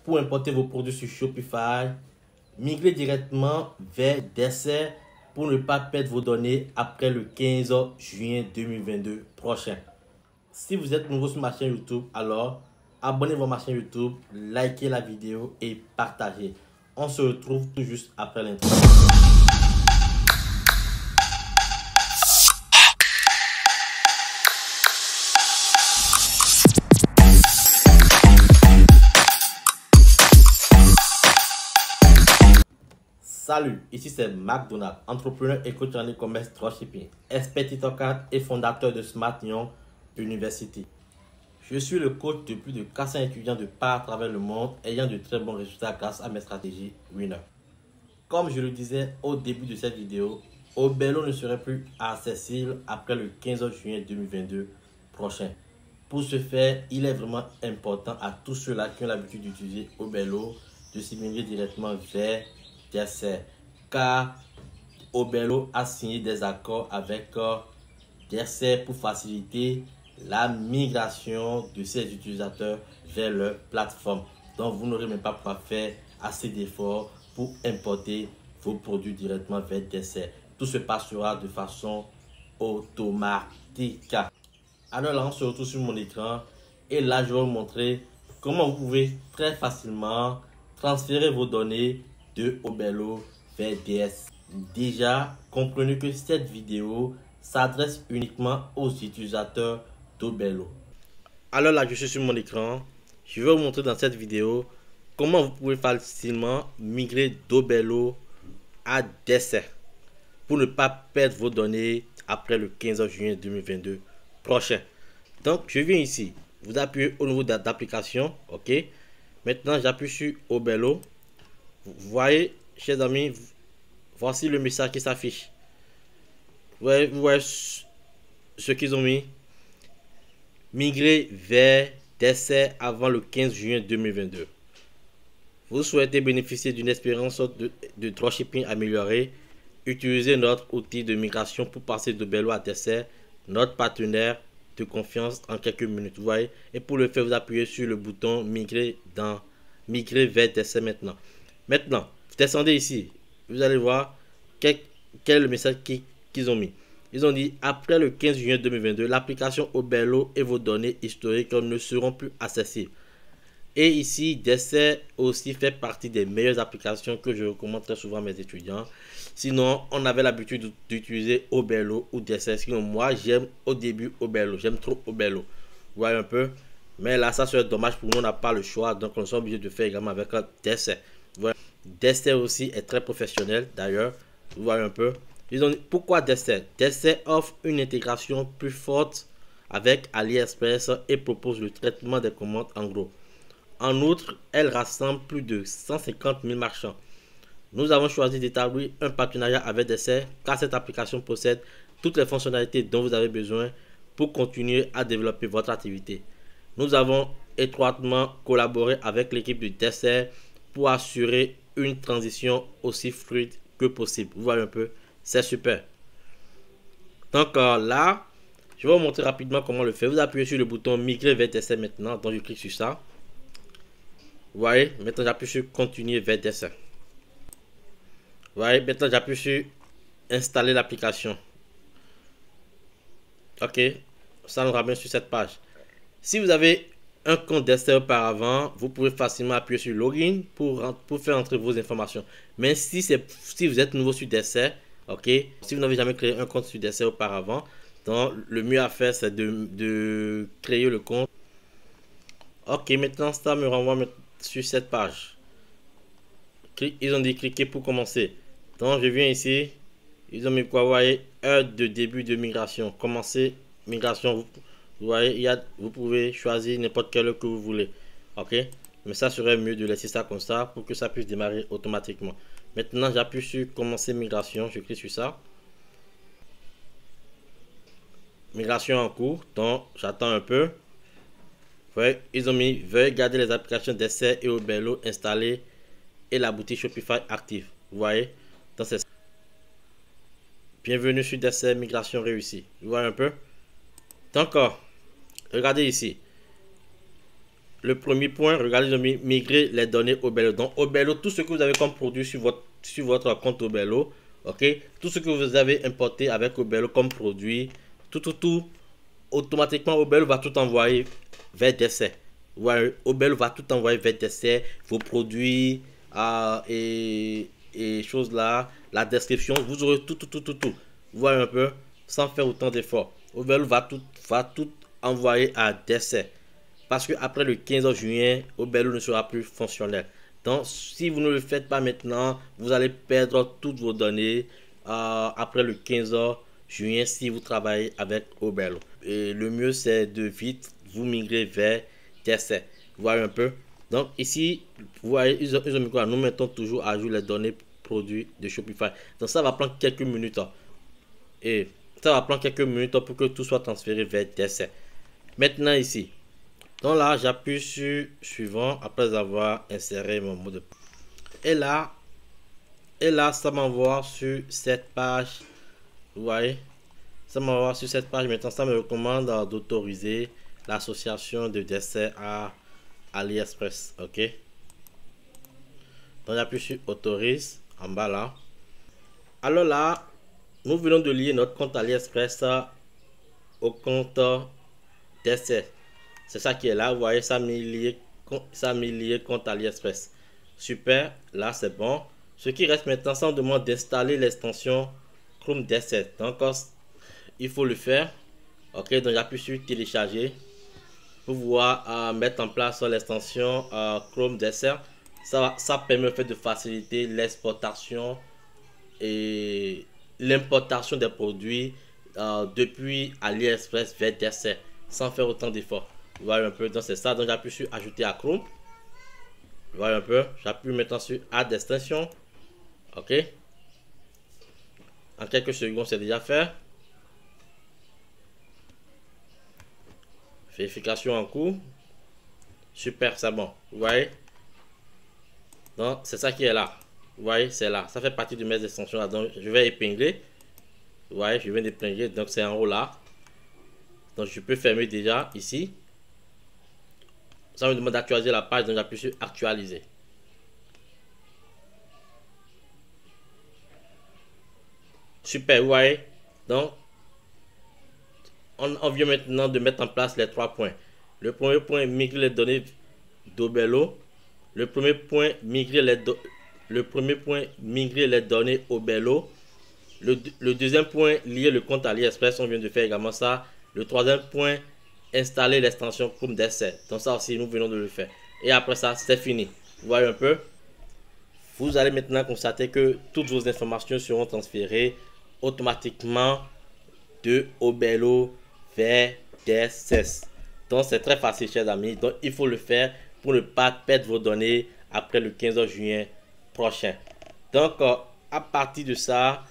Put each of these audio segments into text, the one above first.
pour importer vos produits sur Shopify, migrez directement vers Desser pour ne pas perdre vos données après le 15 juin 2022 prochain. Si vous êtes nouveau sur ma chaîne YouTube, alors abonnez-vous à ma chaîne YouTube, likez la vidéo et partagez. On se retrouve tout juste après l'intro. Salut, ici c'est McDonald, entrepreneur et coach en e-commerce dropshipping, expert TikToker et fondateur de Smart Young University. Je suis le coach de plus de 400 étudiants de part à travers le monde ayant de très bons résultats grâce à mes stratégies Winner. Comme je le disais au début de cette vidéo, Obello ne serait plus accessible après le 15 juin 2022 prochain. Pour ce faire, il est vraiment important à tous ceux-là qui ont l'habitude d'utiliser Obello de s'immigrer directement vers Desser, car Obello a signé des accords avec Desser pour faciliter la migration de ses utilisateurs vers leur plateforme. Donc vous n'aurez même pas à faire assez d'efforts pour importer vos produits directement vers Desser. Tout se passera de façon automatique. Alors là, on se retrouve sur mon écran et là, je vais vous montrer comment vous pouvez très facilement transférer vos données de Obello vers DS. Déjà, comprenez que cette vidéo s'adresse uniquement aux utilisateurs d'Obello. Alors là, je suis sur mon écran. Je vais vous montrer dans cette vidéo comment vous pouvez facilement migrer d'Obello à Desser pour ne pas perdre vos données après le 15 juin 2022 prochain. Donc, je viens ici. Vous appuyez au niveau d'application. OK. Maintenant, j'appuie sur Obello. Vous voyez, chers amis, voici le message qui s'affiche. Vous voyez ce qu'ils ont mis. Migrer vers Desser avant le 15 juin 2022. Vous souhaitez bénéficier d'une expérience de dropshipping améliorée. Utilisez notre outil de migration pour passer d'Obello à Desser, notre partenaire de confiance, en quelques minutes. Vous voyez, et pour le faire, vous appuyez sur le bouton migrer vers Desser maintenant. Maintenant, vous descendez ici, vous allez voir quel est le message qu'ils ont mis. Ils ont dit, après le 15 juin 2022, l'application Obello et vos données historiques ne seront plus accessibles. Et ici, Desser aussi fait partie des meilleures applications que je recommande très souvent à mes étudiants. Sinon, on avait l'habitude d'utiliser Obello ou Desser. Sinon, moi, j'aime au début Obello. J'aime trop Obello. Vous voyez un peu. Mais là, ça serait dommage pour nous, on n'a pas le choix. Donc, on est obligé de faire également avec Desser. Voilà. Desser aussi est très professionnel d'ailleurs. Vous voyez un peu. Ils ont dit, pourquoi Desser? Desser offre une intégration plus forte avec AliExpress et propose le traitement des commandes en gros. En outre, elle rassemble plus de 150 000 marchands. Nous avons choisi d'établir un partenariat avec Desser car cette application possède toutes les fonctionnalités dont vous avez besoin pour continuer à développer votre activité. Nous avons étroitement collaboré avec l'équipe de Desser pour assurer une transition aussi fluide que possible. Vous voyez un peu, c'est super. Donc là, je vais vous montrer rapidement comment le faire. Vous appuyez sur le bouton migrer vers Desser maintenant. Donc je clique sur ça. Vous voyez, maintenant j'appuie sur continuer vers Desser. Vous voyez, maintenant j'appuie sur installer l'application. Ok, ça nous ramène sur cette page. Si vous avez un compte Desser auparavant, vous pouvez facilement appuyer sur login pour faire entrer vos informations. Mais si vous êtes nouveau sur Desser, ok, si vous n'avez jamais créé un compte sur Desser auparavant, donc le mieux à faire c'est de créer le compte. Ok, maintenant ça me renvoie sur cette page. Ils ont dit cliquer pour commencer. Donc je viens ici, ils ont mis quoi, vous voyez, heure de début de migration, commencer migration. Vous voyez, vous pouvez choisir n'importe quelle heure que vous voulez. Ok, mais ça serait mieux de laisser ça comme ça pour que ça puisse démarrer automatiquement. Maintenant, j'appuie sur commencer migration. Je clique sur ça. Migration en cours. Donc, j'attends un peu. Vous voyez, ils ont mis veuillez garder les applications Desser et Obello installées et la boutique Shopify active. Vous voyez, donc c'est ça. Bienvenue sur Desser, migration réussie. Vous voyez un peu. Donc, regardez ici. le premier point, regardez, ils ont mis migrer les données Obelo. Donc, Obelo, tout ce que vous avez comme produit sur votre compte Obelo, ok, tout ce que vous avez importé avec Obelo comme produit, tout, automatiquement, Obelo va tout envoyer vers DSR. Ouais, Obelo va tout envoyer vers DSR, vos produits et choses là, la description, vous aurez tout. Vous voyez un peu, sans faire autant d'efforts. Obelo va tout envoyer à DSR. Parce que après le 15 juin, Obelo ne sera plus fonctionnel. Donc, si vous ne le faites pas maintenant, vous allez perdre toutes vos données après le 15 juin si vous travaillez avec Obelo. Et le mieux, c'est de vite vous migrer vers DSR. Vous voyez un peu. Donc, ici, vous voyez, ils ont mis quoi? Nous mettons toujours à jour les données produits de Shopify. Donc, ça va prendre quelques minutes. Et ça va prendre quelques minutes pour que tout soit transféré vers DSR. Maintenant, ici. Donc là, j'appuie sur suivant après avoir inséré mon mot de passe. Et là, ça m'envoie sur cette page. Vous voyez, ça m'envoie sur cette page. Maintenant, ça me recommande d'autoriser l'association de DSR à AliExpress. Ok. Donc j'appuie sur autorise en bas là. Alors là, nous venons de lier notre compte AliExpress au compte DSR. C'est ça qui est là, vous voyez, ça m'est lié compte AliExpress. Super, là c'est bon. Ce qui reste maintenant, ça on demande d'installer l'extension Chrome DSR. Donc il faut le faire. Ok, donc j'appuie sur télécharger pour pouvoir mettre en place l'extension Chrome DSR. Ça permet en fait de faciliter l'exportation et l'importation des produits depuis AliExpress vers DSR sans faire autant d'efforts. Vous voyez un peu, donc c'est ça. Donc j'appuie sur ajouter à Chrome. Vous voyez un peu, j'appuie maintenant sur add extension. Ok. En quelques secondes, c'est déjà fait. Vérification en cours. Super, c'est bon. Vous voyez. Donc c'est ça qui est là. Vous voyez, c'est là. Ça fait partie de mes extensions là. Donc je vais épingler. Vous voyez, je viens d'épingler. Donc c'est en haut là. Donc je peux fermer déjà ici. Ça me demande d'actualiser la page, donc j'appuie sur actualiser. Super, vous voyez. Donc, on vient maintenant de mettre en place les 3 points. Le premier point, migrer les données d'Obelo. Le premier point, migrer les données Obelo. Le deuxième point, lier le compte AliExpress. On vient de faire également ça. Le troisième point, installer l'extension Chrome DSR. Donc ça aussi, nous venons de le faire. Et après ça, c'est fini. Vous voyez un peu. Vous allez maintenant constater que toutes vos informations seront transférées automatiquement de Obelo vers DSS. Donc c'est très facile, chers amis. Donc il faut le faire pour ne pas perdre vos données après le 15 juin prochain. Donc à partir de ça,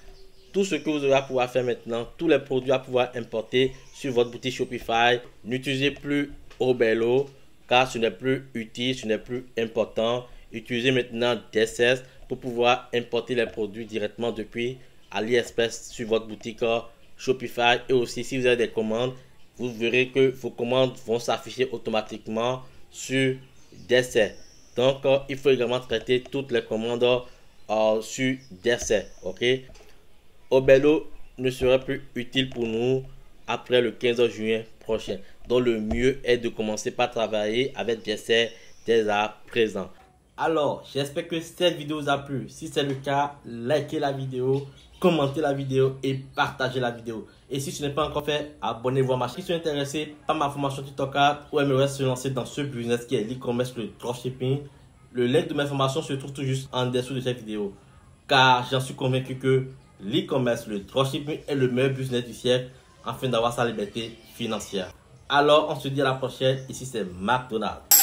tout ce que vous allez pouvoir faire maintenant, tous les produits à pouvoir importer sur votre boutique Shopify, n'utilisez plus Obelo car ce n'est plus utile, ce n'est plus important. Utilisez maintenant DSS pour pouvoir importer les produits directement depuis AliExpress sur votre boutique Shopify. Et aussi, si vous avez des commandes, vous verrez que vos commandes vont s'afficher automatiquement sur DSR. Donc, il faut également traiter toutes les commandes sur DSR. Ok. Obelo ne sera plus utile pour nous après le 15 juin prochain. Donc le mieux est de commencer par travailler avec DSR dès à présent. Alors, j'espère que cette vidéo vous a plu. Si c'est le cas, likez la vidéo, commentez la vidéo et partagez la vidéo. Et si ce n'est pas encore fait, abonnez-vous à ma chaîne. Si vous êtes intéressé par ma formation TikTok ou aimerait se lancer dans ce business qui est l'e-commerce, le dropshipping, le lien de mes formations se trouve tout juste en dessous de cette vidéo. Car j'en suis convaincu que l'e-commerce, le dropshipping est le meilleur business du siècle afin d'avoir sa liberté financière. Alors, on se dit à la prochaine. Ici, c'est McDonald.